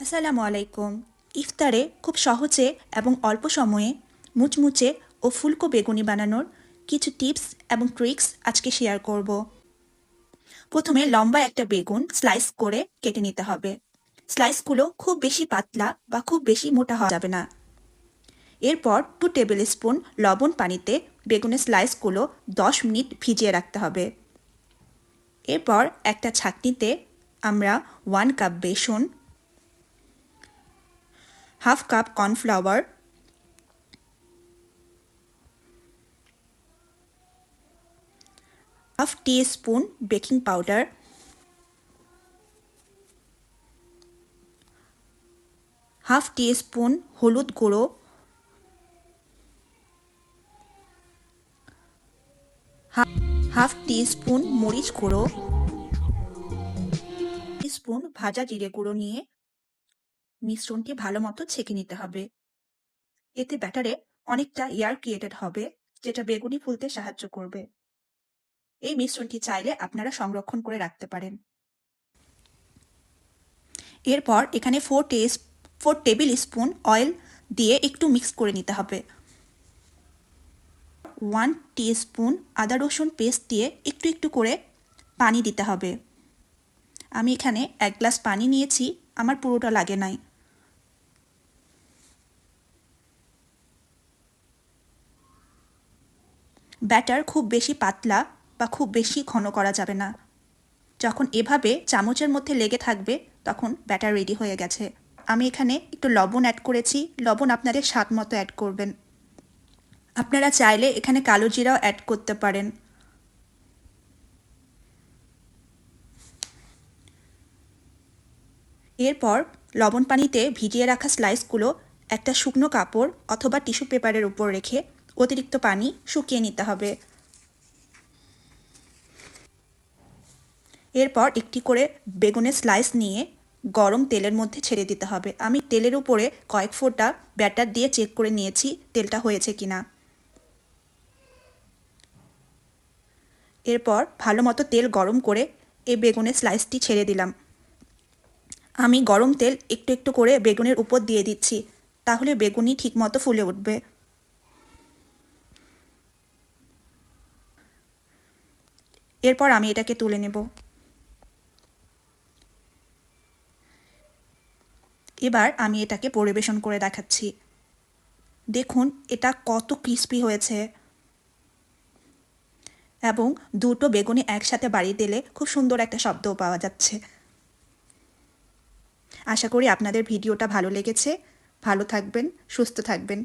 আসসালামু আলাইকুম। ইফতারে খুব সহজে এবং অল্প সময়ে মুচমুচে ও ফুলকো বেগুনি বানানোর কিছু টিপস এবং ট্রিক্স আজকে শেয়ার করব। প্রথমে লম্বা একটা বেগুন স্লাইস করে কেটে নিতে হবে। স্লাইসগুলো খুব বেশি পাতলা বা খুব বেশি মোটা হওয়া যাবে না। এরপর 2 টেবিল স্পুন লবণ পানিতে বেগুনের স্লাইসগুলো 10 মিনিট ভিজিয়ে রাখতে হবে। এরপর একটা ছাঁকনিতে আমরা 1 কাপ বেসন, হাফ কাপ কর্নফ্লাওয়ার, হাফ টি স্পুন বেকিং পাউডার, হাফ টি স্পুন হলুদ গুঁড়ো, হাফ টি স্পুন মরিচ গুঁড়ো, স্পুন ভাজা জিরে গুঁড়ো নিয়ে মিশ্রণটি ভালো মতো ছেঁকে নিতে হবে। এতে ব্যাটারে অনেকটা এয়ার ক্রিয়েটেড হবে, যেটা বেগুনি ফুলতে সাহায্য করবে। এই মিশ্রণটি চাইলে আপনারা সংরক্ষণ করে রাখতে পারেন। এরপর এখানে 4 টেবিল স্পুন অয়েল দিয়ে একটু মিক্স করে নিতে হবে। 1 টিস্পুন আদা রসুন পেস্ট দিয়ে একটু একটু করে পানি দিতে হবে। আমি এখানে 1 গ্লাস পানি নিয়েছি, আমার পুরোটা লাগে নাই। ব্যাটার খুব বেশি পাতলা বা খুব বেশি ঘন করা যাবে না। যখন এভাবে চামচের মধ্যে লেগে থাকবে তখন ব্যাটার রেডি হয়ে গেছে। আমি এখানে একটু লবণ অ্যাড করেছি, লবণ আপনাদের স্বাদ মতো অ্যাড করবেন। আপনারা চাইলে এখানে কালো জিরাও অ্যাড করতে পারেন। এরপর লবণ পানিতে ভিজিয়ে রাখা স্লাইসগুলো একটা শুকনো কাপড় অথবা টিস্যু পেপারের উপর রেখে অতিরিক্ত পানি শুকিয়ে নিতে হবে। এরপর একটি করে বেগুনের স্লাইস নিয়ে গরম তেলের মধ্যে ছেড়ে দিতে হবে। আমি তেলের উপরে কয়েক ফোঁটা ব্যাটার দিয়ে চেক করে নিয়েছি তেলটা হয়েছে কিনা। এরপর ভালো মতো তেল গরম করে এই বেগুনের স্লাইসটি ছেড়ে দিলাম। আমি গরম তেল একটু একটু করে বেগুনের উপর দিয়ে দিচ্ছি, তাহলে বেগুনি ঠিকমতো ফুলে উঠবে। এরপর আমি এটাকে তুলে নেব। এবার আমি এটাকে পরিবেশন করে দেখাচ্ছি। দেখুন এটা কত ক্রিস্পি হয়েছে এবং দুটো বেগুনি একসাথে বাড়িয়ে দিলে খুব সুন্দর একটা শব্দও পাওয়া যাচ্ছে। আশা করি আপনাদের ভিডিওটা ভালো লেগেছে। ভালো থাকবেন, সুস্থ থাকবেন।